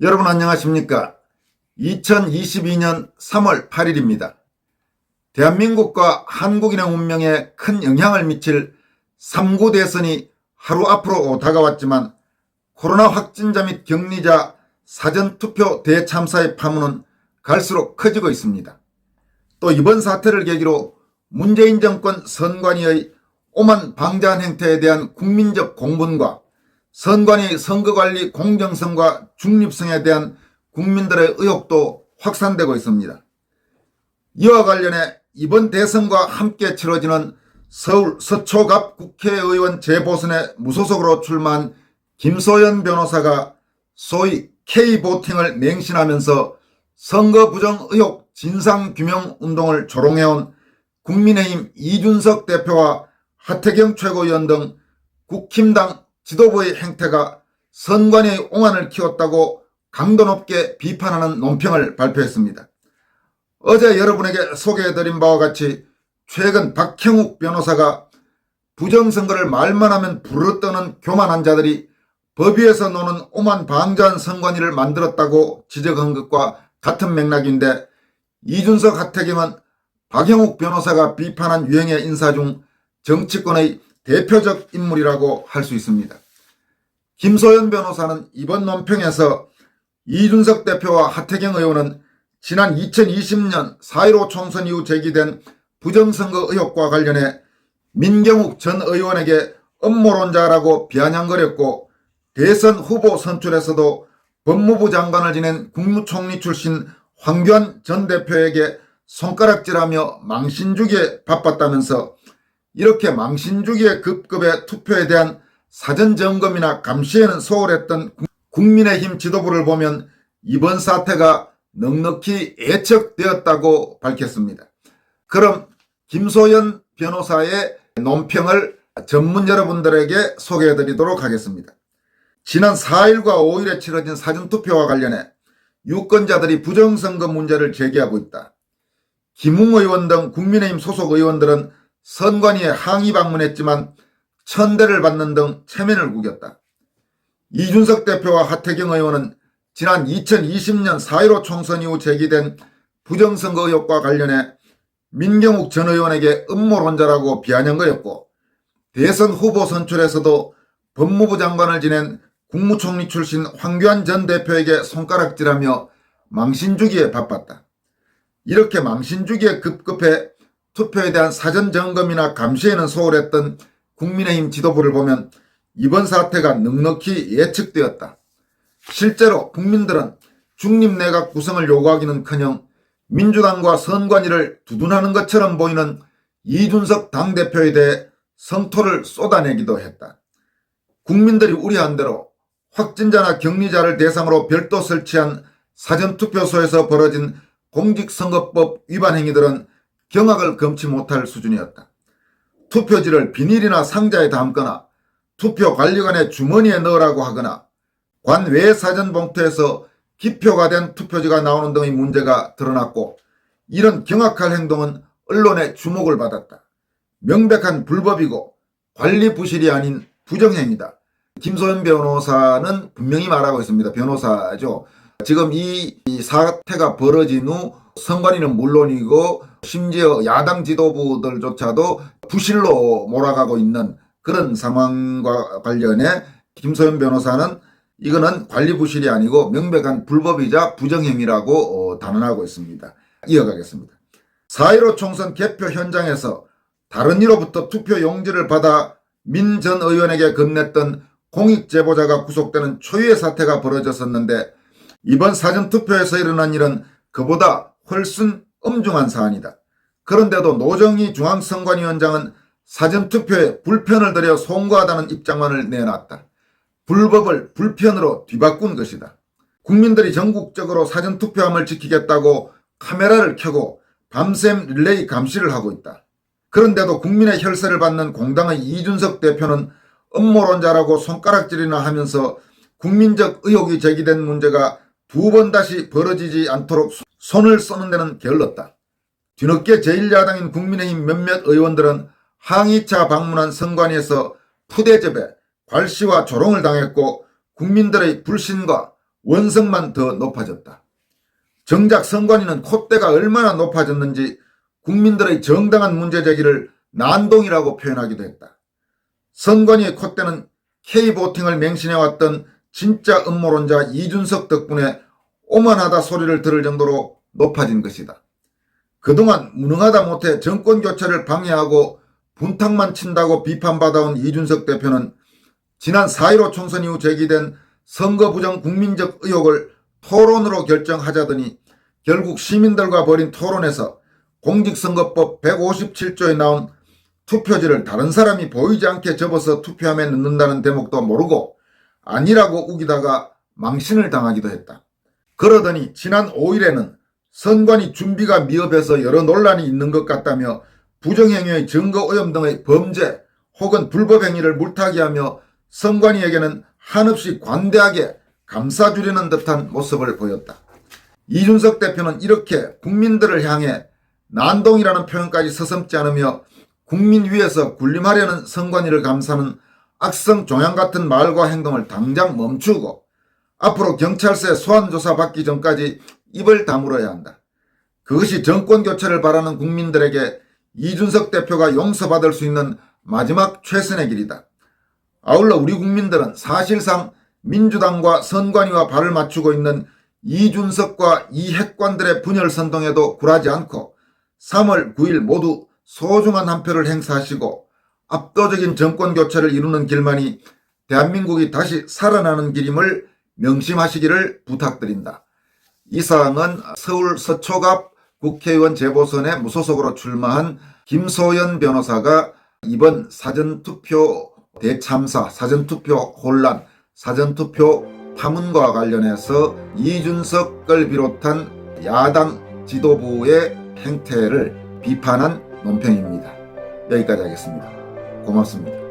여러분 안녕하십니까? 2022년 3월 8일입니다. 대한민국과 한국인의 운명에 큰 영향을 미칠 3구 대선이 하루 앞으로 다가왔지만 코로나 확진자 및 격리자 사전투표 대참사의 파문은 갈수록 커지고 있습니다. 또 이번 사태를 계기로 문재인 정권 선관위의 오만 방자한 행태에 대한 국민적 공분과 선관위의 선거관리 공정성과 중립성에 대한 국민들의 의혹도 확산되고 있습니다. 이와 관련해 이번 대선과 함께 치러지는 서울 서초갑 국회의원 재보선에 무소속으로 출마한 김소연 변호사가 소위 K보팅을 맹신하면서 선거 부정 의혹 진상규명운동을 조롱해온 국민의힘 이준석 대표와 하태경 최고위원 등 국힘당 지도부의 행태가 선관위의 오만을 키웠다고 강도 높게 비판하는 논평을 발표했습니다. 어제 여러분에게 소개해드린 바와 같이 최근 박형욱 변호사가 부정선거를 말만 하면 부르떠는 교만한 자들이 법 위에서 노는 오만 방자한 선관위를 만들었다고 지적한 것과 같은 맥락인데, 이준석 하태경은 박형욱 변호사가 비판한 유형의 인사 중 정치권의 대표적 인물이라고 할 수 있습니다. 김소연 변호사는 이번 논평에서 이준석 대표와 하태경 의원은 지난 2020년 4.15 총선 이후 제기된 부정선거 의혹과 관련해 민경욱 전 의원에게 음모론자라고 비아냥거렸고, 대선 후보 선출에서도 법무부 장관을 지낸 국무총리 출신 황교안 전 대표에게 손가락질하며 망신주기에 바빴다면서 이렇게 망신주기의 급급의 투표에 대한 사전점검이나 감시에는 소홀했던 국민의힘 지도부를 보면 이번 사태가 넉넉히 예측되었다고 밝혔습니다. 그럼 김소연 변호사의 논평을 전문 여러분들에게 소개해드리도록 하겠습니다. 지난 4일과 5일에 치러진 사전투표와 관련해 유권자들이 부정선거 문제를 제기하고 있다. 김웅 의원 등 국민의힘 소속 의원들은 선관위에 항의 방문했지만 천대를 받는 등 체면을 구겼다. 이준석 대표와 하태경 의원은 지난 2020년 4.15 총선 이후 제기된 부정선거 의혹과 관련해 민경욱 전 의원에게 음모론자라고 비아냥거렸고, 대선 후보 선출에서도 법무부 장관을 지낸 국무총리 출신 황교안 전 대표에게 손가락질하며 망신주기에 바빴다. 이렇게 망신주기에 급급해 투표에 대한 사전점검이나 감시에는 소홀했던 국민의힘 지도부를 보면 이번 사태가 넉넉히 예측되었다. 실제로 국민들은 중립내각 구성을 요구하기는커녕 민주당과 선관위를 두둔하는 것처럼 보이는 이준석 당대표에 대해 성토를 쏟아내기도 했다. 국민들이 우려한 대로 확진자나 격리자를 대상으로 별도 설치한 사전투표소에서 벌어진 공직선거법 위반 행위들은 경악을 금치 못할 수준이었다. 투표지를 비닐이나 상자에 담거나 투표관리관의 주머니에 넣으라고 하거나 관 외 사전봉투에서 기표가 된 투표지가 나오는 등의 문제가 드러났고, 이런 경악할 행동은 언론의 주목을 받았다. 명백한 불법이고 관리 부실이 아닌 부정행위다. 김소연 변호사는 분명히 말하고 있습니다. 변호사죠. 지금 이 사태가 벌어진 후 선관위는 물론이고 심지어 야당 지도부들조차도 부실로 몰아가고 있는 그런 상황과 관련해 김소연 변호사는 이거는 관리 부실이 아니고 명백한 불법이자 부정행위라고 단언하고 있습니다. 이어가겠습니다. 4.15 총선 개표 현장에서 다른 이로부터 투표 용지를 받아 민 전 의원에게 건넸던 공익제보자가 구속되는 초유의 사태가 벌어졌었는데, 이번 사전투표에서 일어난 일은 그보다 훨씬 엄중한 사안이다. 그런데도 노정희 중앙선관위원장은 사전투표에 불편을 들여 송구하다는 입장만을 내놨다. 불법을 불편으로 뒤바꾼 것이다. 국민들이 전국적으로 사전투표함을 지키겠다고 카메라를 켜고 밤샘 릴레이 감시를 하고 있다. 그런데도 국민의 혈세를 받는 공당의 이준석 대표는 음모론자라고 손가락질이나 하면서 국민적 의혹이 제기된 문제가 두 번 다시 벌어지지 않도록 손을 써는 데는 게을렀다. 뒤늦게 제1야당인 국민의힘 몇몇 의원들은 항의차 방문한 선관위에서 푸대접에 괄시와 조롱을 당했고, 국민들의 불신과 원성만 더 높아졌다. 정작 선관위는 콧대가 얼마나 높아졌는지 국민들의 정당한 문제제기를 난동이라고 표현하기도 했다. 선관위의 콧대는 K보팅을 맹신해왔던 진짜 음모론자 이준석 덕분에 오만하다 소리를 들을 정도로 높아진 것이다. 그동안 무능하다 못해 정권교체를 방해하고 분탕만 친다고 비판받아온 이준석 대표는 지난 4.15 총선 이후 제기된 선거부정 국민적 의혹을 토론으로 결정하자더니 결국 시민들과 벌인 토론에서 공직선거법 157조에 나온 투표지를 다른 사람이 보이지 않게 접어서 투표함에 넣는다는 대목도 모르고 아니라고 우기다가 망신을 당하기도 했다. 그러더니 지난 5일에는 선관위 준비가 미흡해서 여러 논란이 있는 것 같다며 부정행위의 증거오염 등의 범죄 혹은 불법행위를 물타기하며 선관위에게는 한없이 관대하게 감싸주려는 듯한 모습을 보였다. 이준석 대표는 이렇게 국민들을 향해 난동이라는 표현까지 서슴지 않으며 국민 위에서 군림하려는 선관위를 감싸는 악성 종양 같은 말과 행동을 당장 멈추고 앞으로 경찰서에 소환조사 받기 전까지 입을 다물어야 한다. 그것이 정권교체를 바라는 국민들에게 이준석 대표가 용서받을 수 있는 마지막 최선의 길이다. 아울러 우리 국민들은 사실상 민주당과 선관위와 발을 맞추고 있는 이준석과 이 핵관들의 분열 선동에도 굴하지 않고 3월 9일 모두 소중한 한 표를 행사하시고 압도적인 정권교체를 이루는 길만이 대한민국이 다시 살아나는 길임을 명심하시기를 부탁드린다. 이 사항은 서울 서초갑 국회의원 재보선에 무소속으로 출마한 김소연 변호사가 이번 사전투표 대참사, 사전투표 혼란, 사전투표 파문과 관련해서 이준석을 비롯한 야당 지도부의 행태를 비판한 논평입니다. 여기까지 하겠습니다. 고맙습니다.